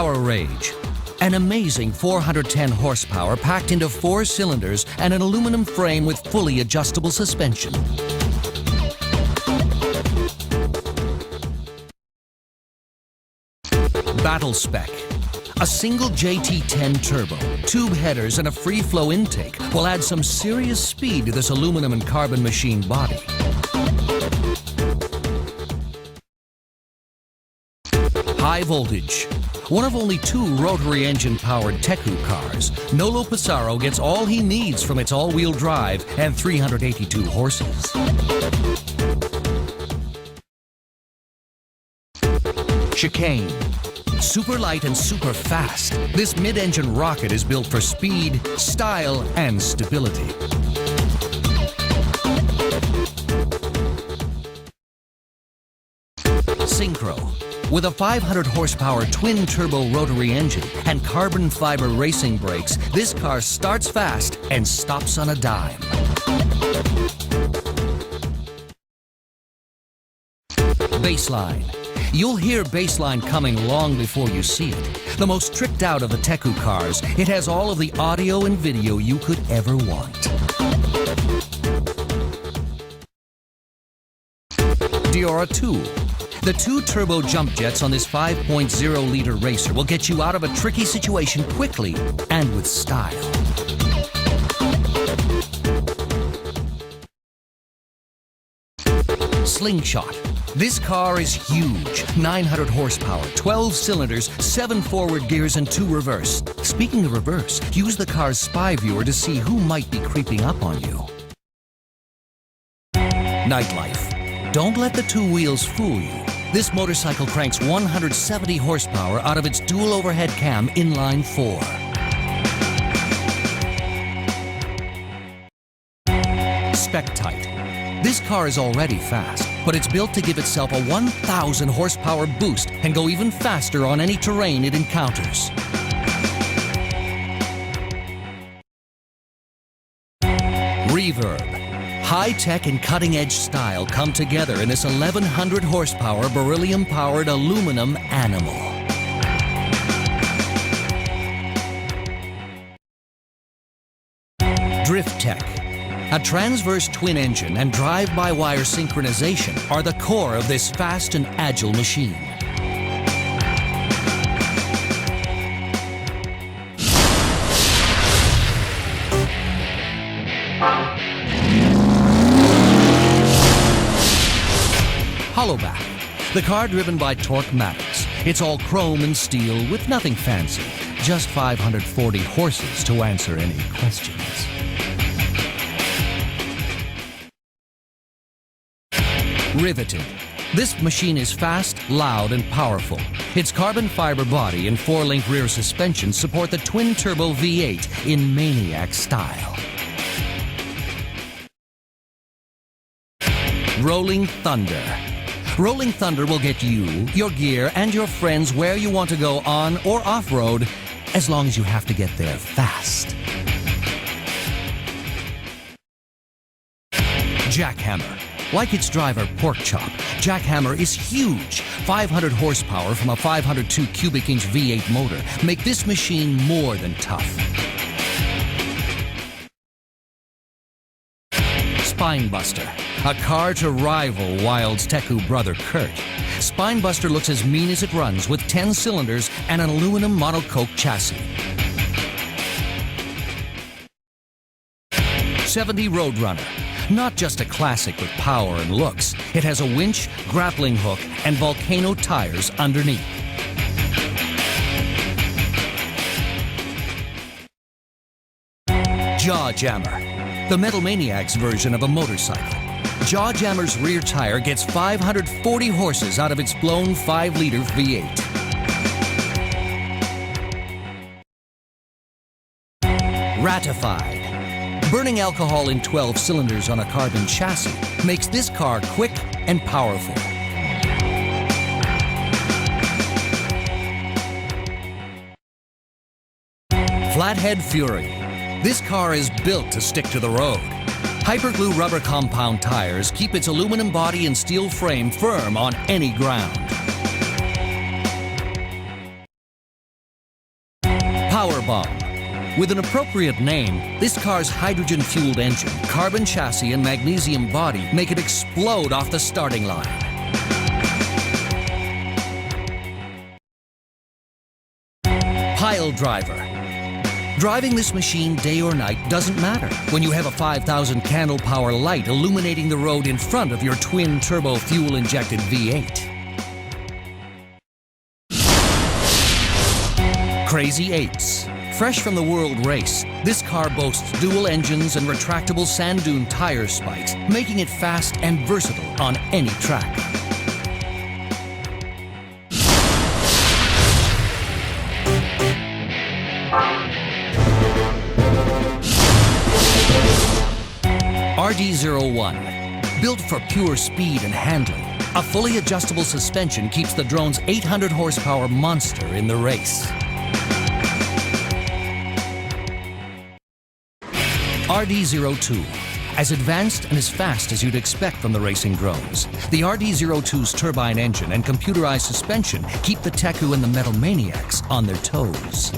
Power Rage. An amazing 410 horsepower packed into 4 cylinders and an aluminum frame with fully adjustable suspension. Battle Spec. A single JT10 turbo, tube headers, and a free-flow intake will add some serious speed to this aluminum and carbon machine body. High voltage. One of only 2 rotary engine-powered Teku cars, Nolo Pissarro gets all he needs from its all-wheel drive and 382 horses. Chicane. Super light and super fast, this mid-engine rocket is built for speed, style, and stability. Synchro. With a 500 horsepower twin-turbo rotary engine and carbon fiber racing brakes, this car starts fast and stops on a dime. Baseline. You'll hear baseline coming long before you see it. The most tricked out of the Teku cars, it has all of the audio and video you could ever want. Diora 2. The 2 turbo jump jets on this 5.0-liter racer will get you out of a tricky situation quickly and with style. Sling Shot. This car is huge. 900 horsepower, 12 cylinders, 7 forward gears, and 2 reverse. Speaking of reverse, use the car's spy viewer to see who might be creeping up on you. Nightlife. Don't let the 2 wheels fool you. This motorcycle cranks 170 horsepower out of its dual overhead cam inline 4. Spec-Tight. This car is already fast, but it's built to give itself a 1,000 horsepower boost and go even faster on any terrain it encounters. Reverb. High-tech and cutting-edge style come together in this 1,100 horsepower beryllium-powered aluminum animal. Drift Tech. A transverse twin engine and drive-by-wire synchronization are the core of this fast and agile machine. Hollowback. The car driven by Torque-Matics. It's all chrome and steel with nothing fancy. Just 540 horses to answer any questions. Riveted. This machine is fast, loud, and powerful. Its carbon fiber body and 4-link rear suspension support the twin-turbo V8 in maniac style. Rolling Thunder. Rolling Thunder will get you, your gear, and your friends where you want to go on or off-road, as long as you have to get there fast. Jackhammer. Like its driver, Porkchop, Jackhammer is huge. 500 horsepower from a 502 cubic inch V8 motor make this machine more than tough. Spinebuster, a car to rival Wild's Teku brother Kurt. Spinebuster looks as mean as it runs with 10 cylinders and an aluminum monocoque chassis. 70 Roadrunner. Not just a classic with power and looks, it has a winch, grappling hook, and Volcano tires underneath. Jawjammer, the Metal Maniacs version of a motorcycle. Jawjammer's rear tire gets 540 horses out of its blown 5-liter V8. Ratified. Burning alcohol in 12 cylinders on a carbon chassis makes this car quick and powerful. Flathead Fury. This car is built to stick to the road. Hyperglue rubber compound tires keep its aluminum body and steel frame firm on any ground. bomb. With an appropriate name, this car's hydrogen-fueled engine, carbon chassis, and magnesium body make it explode off the starting line. Pile driver. Driving this machine day or night doesn't matter when you have a 5,000 candle power light illuminating the road in front of your twin-turbo fuel-injected V8. Crazy Eights. Fresh from the World Race, this car boasts dual engines and retractable sand dune tire spikes, making it fast and versatile on any track. RD-01. Built for pure speed and handling, a fully adjustable suspension keeps the drone's 800 horsepower monster in the race. RD-02. As advanced and as fast as you'd expect from the racing drones, the RD-02's turbine engine and computerized suspension keep the Teku and the Metal Maniacs on their toes.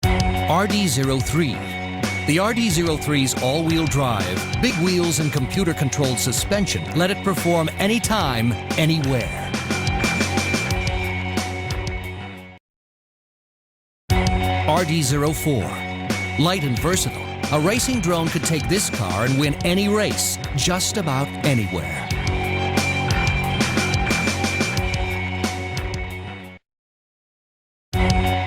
RD-03. The RD-03's all-wheel drive, big wheels and computer-controlled suspension let it perform anytime, anywhere. RD-04. Light and versatile, a racing drone could take this car and win any race, just about anywhere.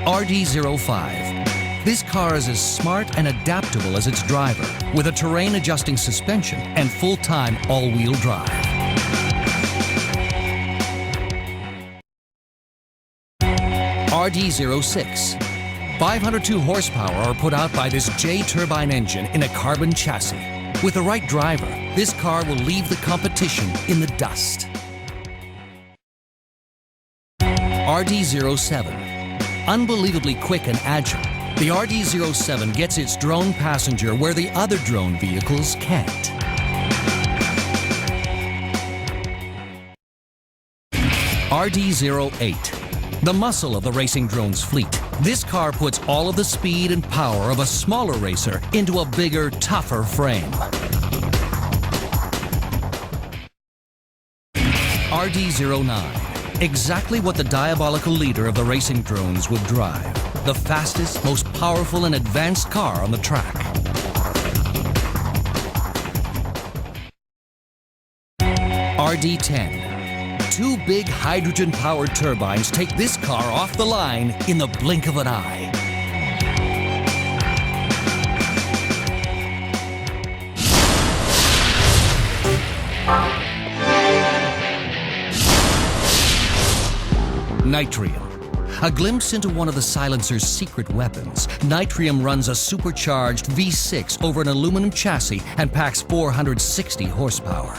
RD-05. This car is as smart and adaptable as its driver, with a terrain-adjusting suspension and full-time all-wheel drive. RD-06. 502 horsepower are put out by this J-turbine engine in a carbon chassis. With the right driver, this car will leave the competition in the dust. RD-07. Unbelievably quick and agile, the RD-07 gets its drone passenger where the other drone vehicles can't. RD-08. The muscle of the racing drone's fleet. This car puts all of the speed and power of a smaller racer into a bigger, tougher frame. RD-09. Exactly what the diabolical leader of the racing drones would drive. The fastest, most powerful, and advanced car on the track. RD-10. Two big hydrogen-powered turbines take this car off the line in the blink of an eye. Nitrium. A glimpse into one of the silencer's secret weapons, Nitrium runs a supercharged V6 over an aluminum chassis and packs 460 horsepower.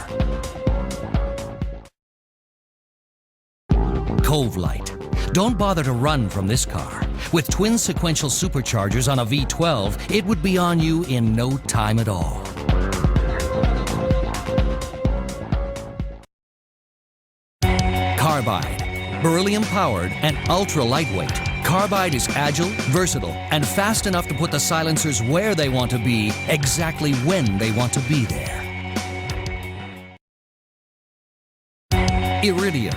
Cove Light. Don't bother to run from this car. With twin sequential superchargers on a V12, it would be on you in no time at all. Carbide. Beryllium-powered and ultra-lightweight, Carbide is agile, versatile, and fast enough to put the silencers where they want to be, exactly when they want to be there. Iridium.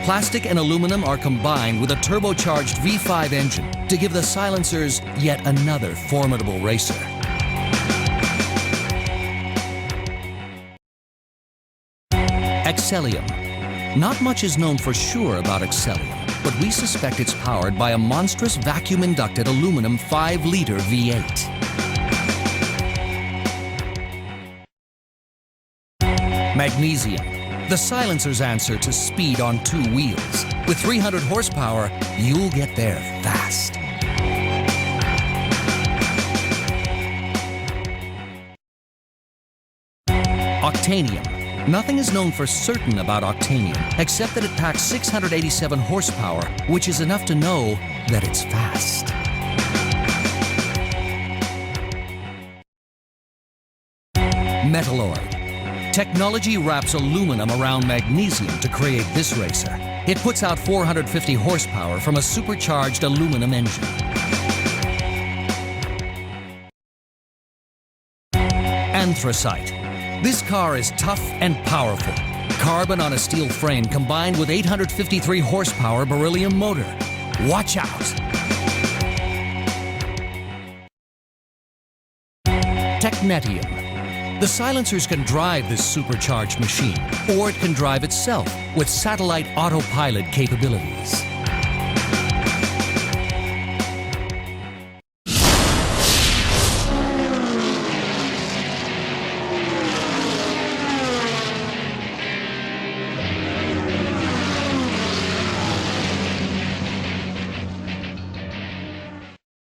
Plastic and aluminum are combined with a turbocharged V5 engine to give the silencers yet another formidable racer. Accelerum. Not much is known for sure about Accelerum, but we suspect it's powered by a Monstrous vacuum-inducted aluminum 5-liter V8. Magnesium. The silencer's answer to speed on two wheels. With 300 horsepower, you'll get there fast. Octanium. Nothing is known for certain about Octanium, except that it packs 687 horsepower, which is enough to know that it's fast. Metalloid. Technology wraps aluminum around magnesium to create this racer. It puts out 450 horsepower from a supercharged aluminum engine. Anthracite. This car is tough and powerful. Carbon on a steel frame combined with 853 horsepower beryllium motor. Watch out! Technetium. The silencers can drive this supercharged machine, or it can drive itself with satellite autopilot capabilities.